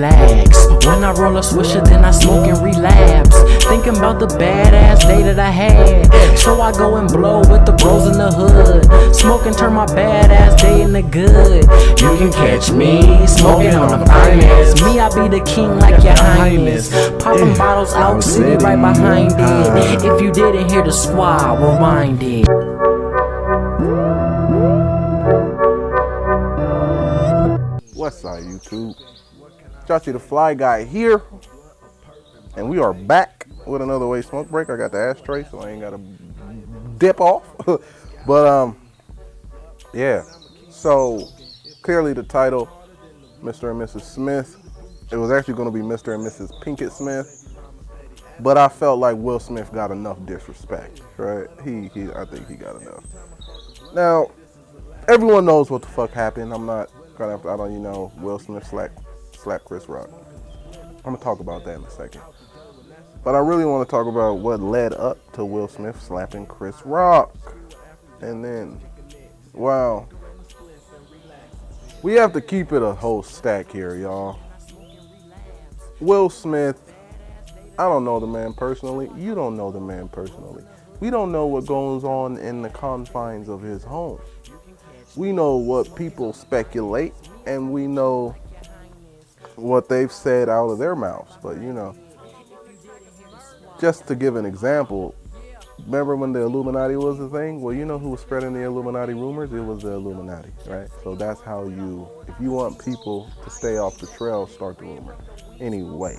relax. When I roll a swisher, then I smoke and relapse. Thinking about the badass day that I had. So I go and blow with the bros in the hood. Smoke and turn my badass day into good. You can catch me smoking on the finest. Me, I be the king like your highness. Popping bottles out city right behind it. If you didn't hear the squad, rewind it. What's up, YouTube? Joshy the Fly Guy here, and we are back with another Way Smoke Break. I got the ashtray, so I ain't gotta dip off. But yeah. So clearly the title, Mr. and Mrs. Smith. It was actually going to be Mr. and Mrs. Pinkett Smith, but I felt like Will Smith got enough disrespect, right? I think he got enough. Now, everyone knows what the fuck happened. I'm not gonna have to, I don't, Will Smith slapped Chris Rock. I'm gonna talk about that in a second. But I really want to talk about what led up to Will Smith slapping Chris Rock. And then, wow. We have to keep it a whole stack here, y'all. Will Smith, I don't know the man personally. You don't know the man personally. We don't know what goes on in the confines of his home. We know what people speculate, and we know what they've said out of their mouths. But, just to give an example, remember when the Illuminati was a thing? Well, you know who was spreading the Illuminati rumors? It was the Illuminati, right? So that's how if you want people to stay off the trail, start the rumor. Anyway.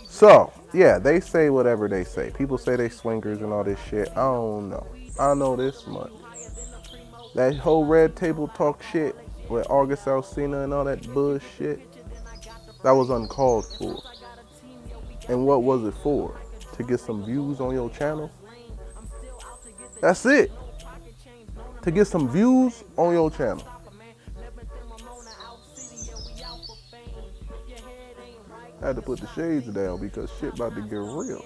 So, yeah, they say whatever they say. People say they swingers and all this shit. I don't know. I know this much. That whole Red Table Talk shit with August Alsina and all that bullshit, that was uncalled for. And what was it for? To get some views on your channel? That's it. To get some views on your channel. I had to put the shades down because shit about to get real.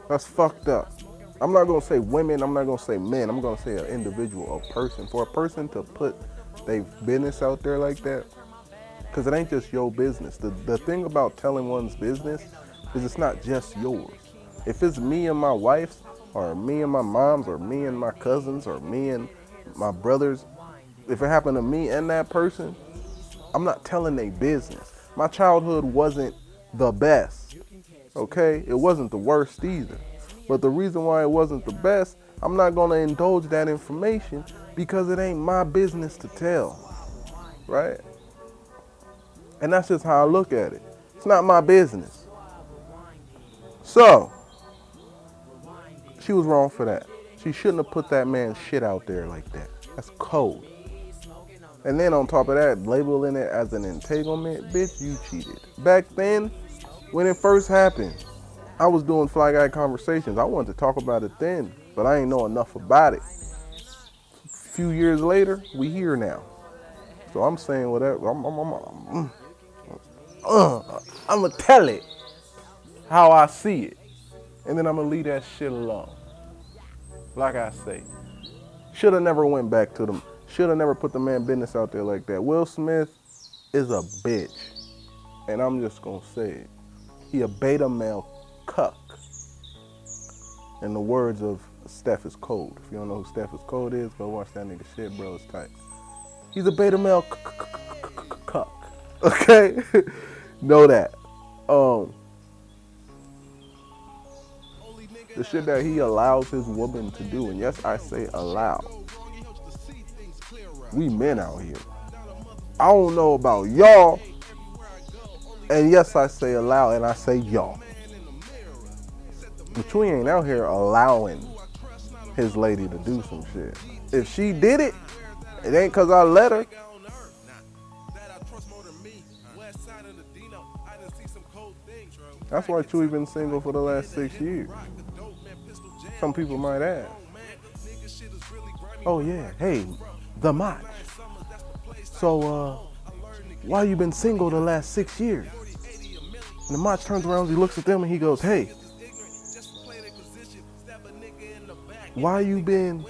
That's fucked up. I'm not going to say women, I'm not going to say men, I'm going to say an individual, a person. For a person to put their business out there like that, because it ain't just your business. The thing about telling one's business is it's not just yours. If it's me and my wife's, or me and my mom's, or me and my cousins, or me and my brothers, if it happened to me and that person, I'm not telling their business. My childhood wasn't the best, okay? It wasn't the worst either. But the reason why it wasn't the best, I'm not gonna indulge that information because it ain't my business to tell, right? And that's just how I look at it. It's not my business. So, she was wrong for that. She shouldn't have put that man's shit out there like that. That's cold. And then on top of that, labeling it as an entanglement, bitch, you cheated. Back then, when it first happened, I was doing Fly Guy Conversations. I wanted to talk about it then, but I ain't know enough about it. A few years later, we here now. So I'm saying whatever. I'm gonna tell it how I see it, and then I'm gonna leave that shit alone. Like I say, should have never went back to them. Should have never put the man business out there like that. Will Smith is a bitch, and I'm just gonna say it. He a beta male cuck. In the words of Steph is Cold. If you don't know who Steph is Cold is, go watch that nigga shit, bro. It's tight. He's a beta male cuck. Okay? Know that. The shit that he allows his woman to do, and yes, I say allow. We men out here. I don't know about y'all, and yes, I say allow, and I say y'all. But you ain't out here allowing his lady to do some shit. If she did it, it ain't cause I let her. That's why Chewy been single for the last 6 years. Some people might ask. Oh yeah, hey, the Mach. So why you been single the last 6 years? And the Mach turns around, he looks at them and he goes, hey, why you been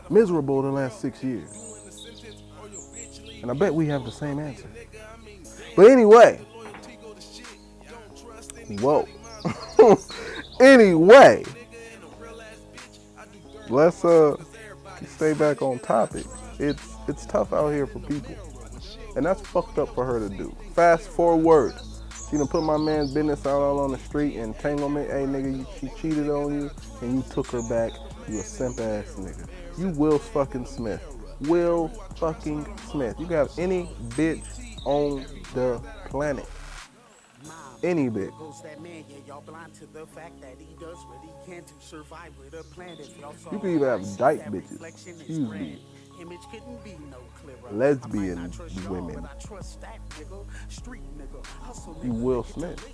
miserable the last 6 years? And I bet we have the same answer. But anyway, whoa. Anyway, let's stay back on topic. It's tough out here for people, and that's fucked up for her to do. Fast forward, she done put my man's business out all on the street, entanglement. Hey nigga, she cheated on you, and you took her back. You a simp ass nigga. You Will fucking Smith. Will fucking Smith. You can have any bitch on the planet. Any bitch. You can even have dyke bitches. Excuse me. Lesbian women. You Will Smith.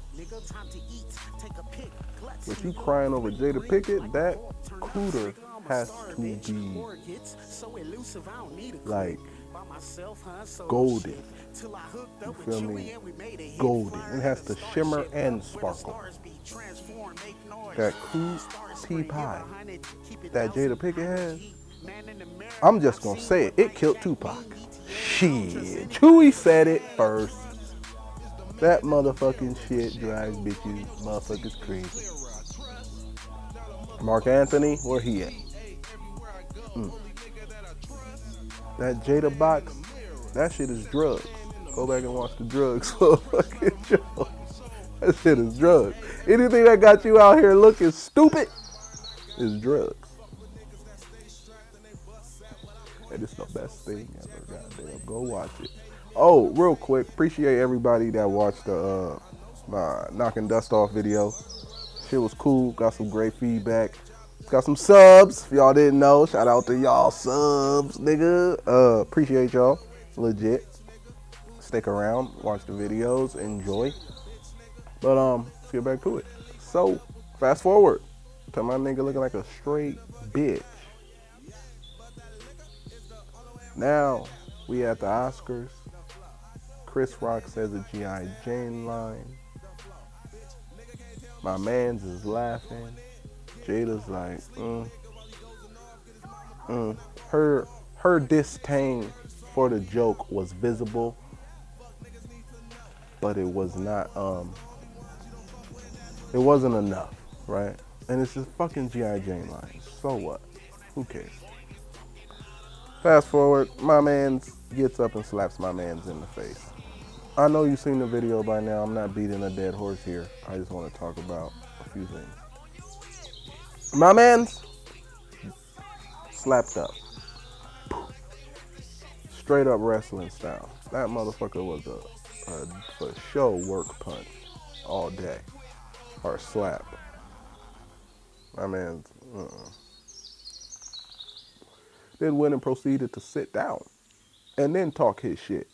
If you crying over Jada Pickett, that cooter has to be like golden. You feel me? Golden. It has to shimmer and sparkle. That cootie pie that Jada Pickett has, I'm just gonna say it. It killed Tupac. Shit. Chewy said it first. That motherfucking shit drives bitches motherfuckers crazy. Mark Anthony, where he at? That Jada box, that shit is drugs. Go back and watch the drugs for a fucking show. That shit is drugs. Anything that got you out here looking stupid is drugs. And it's the best thing ever. Goddamn, go watch it. Oh, real quick, appreciate everybody that watched the my knocking dust off video. Shit was cool. Got some great feedback. Got some subs. If y'all didn't know, shout out to y'all subs, nigga. Appreciate y'all. Legit. Stick around, watch the videos, enjoy. But let's get back to it. So, fast forward to my nigga looking like a straight bitch. Now we at the Oscars. Chris Rock says a G.I. Jane line. My mans is laughing. Jada's like, Her disdain for the joke was visible, but it was not, it wasn't enough, right? And it's just fucking G.I. Jane line. So what? Who cares? Fast forward, my mans gets up and slaps my mans in the face. I know you've seen the video by now. I'm not beating a dead horse here. I just want to talk about a few things. My man's slapped up. Straight up wrestling style. That motherfucker was a for show work punch all day. Or slap. My man's, Then went and proceeded to sit down. And then talk his shit.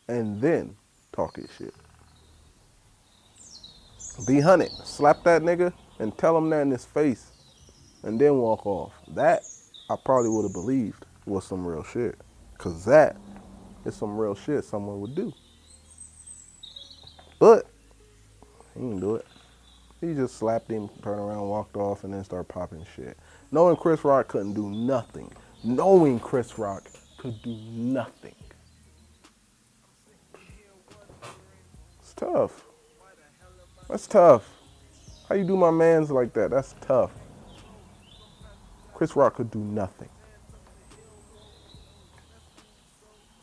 And then talk his shit. Be hunted. Slap that nigga and tell him that in his face. And then walk off. That I probably would have believed was some real shit. Cause that is some real shit someone would do. But he didn't do it. He just slapped him, turned around, walked off, and then started popping shit. Knowing Chris Rock couldn't do nothing. Knowing Chris Rock could do nothing. It's tough. That's tough. How you do my mans like that? That's tough. Chris Rock could do nothing.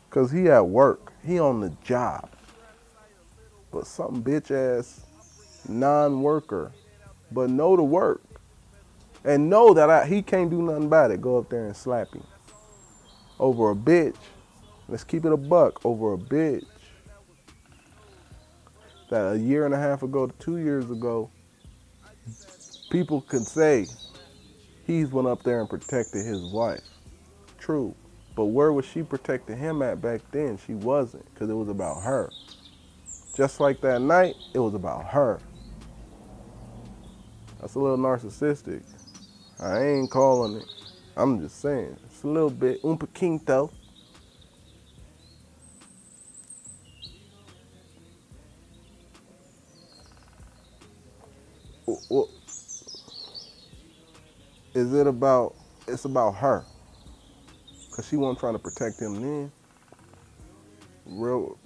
Cause he at work. He on the job. But some bitch ass non-worker, but know the work. And know that he can't do nothing about it. Go up there and slap him. Over a bitch. Let's keep it a buck. Over a bitch. That a year and a half ago to 2 years ago, people could say he's went up there and protected his wife. True. But where was she protecting him at back then? She wasn't, because it was about her. Just like that night, it was about her. That's a little narcissistic. I ain't calling it. I'm just saying. It's a little bit un poquito. Is it about, it's about her. Because she wasn't trying to protect him then. real.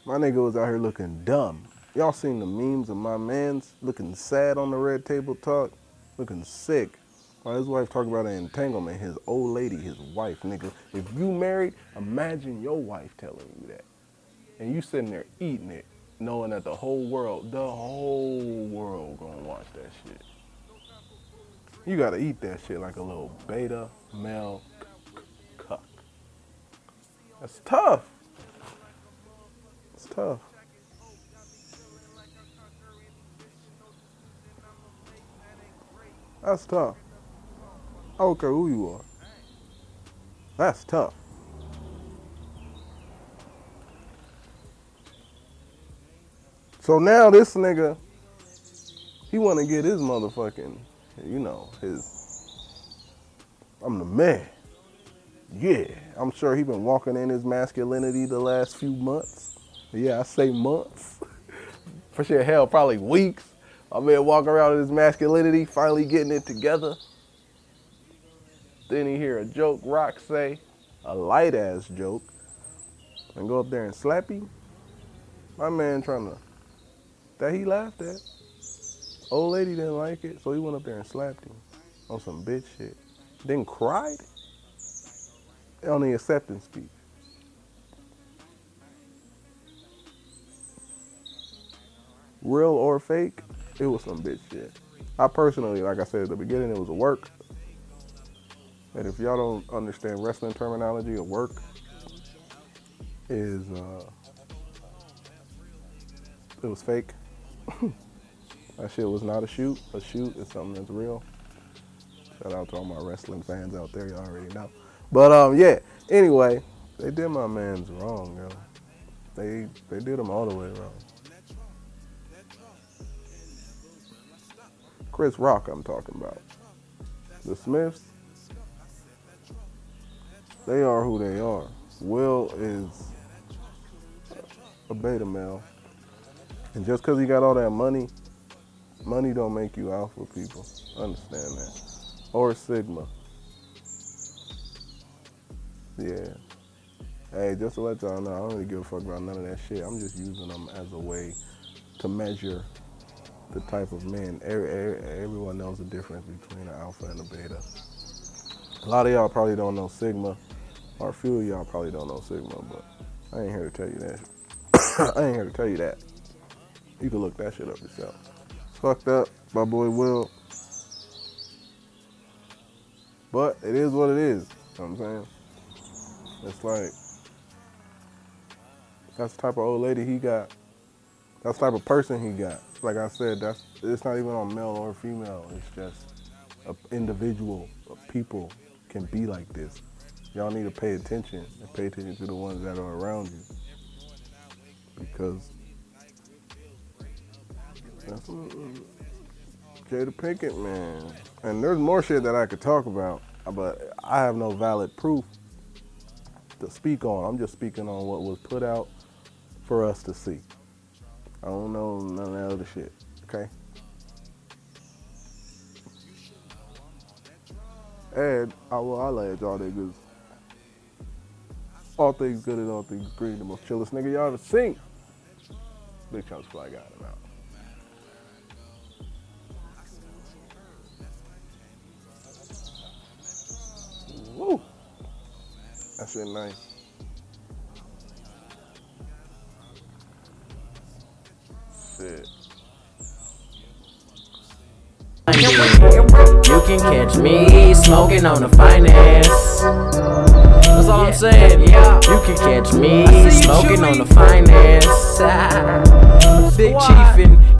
My nigga was out here looking dumb. Y'all seen the memes of my mans looking sad on the Red Table Talk, looking sick. While his wife talking about an entanglement, his old lady, his wife, nigga. If you married, imagine your wife telling you that. And you sitting there eating it, knowing that the whole world gonna watch that shit. You gotta eat that shit like a little beta male cuck. That's tough. It's tough. That's tough. I don't care who you are. That's tough. So now this nigga, he wanna get his motherfucking, you know, I'm the man. Yeah, I'm sure he been walking in his masculinity the last few months. Yeah, I say months. For sure, hell, probably weeks. I mean, walking around in his masculinity, finally getting it together. Then he hear a joke Rock say, a light ass joke, and go up there and slap him. My man that he laughed at. Old lady didn't like it, so he went up there and slapped him on some bitch shit. Then cried on the acceptance speech. Real or fake, it was some bitch shit. I personally, like I said at the beginning, it was a work. And if y'all don't understand wrestling terminology, a work is, it was fake. That shit was not a shoot. A shoot is something that's real. Shout out to all my wrestling fans out there, y'all already know. But yeah, anyway, they did my mans wrong, yo. They did him all the way wrong. Chris Rock, I'm talking about. The Smiths, they are who they are. Will is a beta male. And just because he got all that money don't make you alpha, people. Understand that. Or Sigma. Yeah. Hey, just to let y'all know, I don't really give a fuck about none of that shit. I'm just using them as a way to measure the type of men. Everyone knows the difference between an alpha and a beta. A lot of y'all probably don't know Sigma, or a few of y'all probably don't know Sigma, but I ain't here to tell you that. I ain't here to tell you that. You can look that shit up yourself. It's fucked up, my boy Will. But it is what it is. You know what I'm saying? It's like, that's the type of old lady he got. That's the type of person he got. Like I said, it's not even on male or female. It's just an individual. People can be like this. Y'all need to pay attention and pay attention to the ones that are around you. Because that's Jada Pinkett, man. And there's more shit that I could talk about, but I have no valid proof to speak on. I'm just speaking on what was put out for us to see. I don't know none of that other shit, okay? And I'll let y'all niggas. All things good and all things green, the most chillest nigga y'all ever seen. Big Chunks Fly got him out. Woo! That shit nice. Shit. You can catch me smoking on the finance. That's all I'm saying. Yeah. You can catch me smoking on the finance. Big Chiefin'.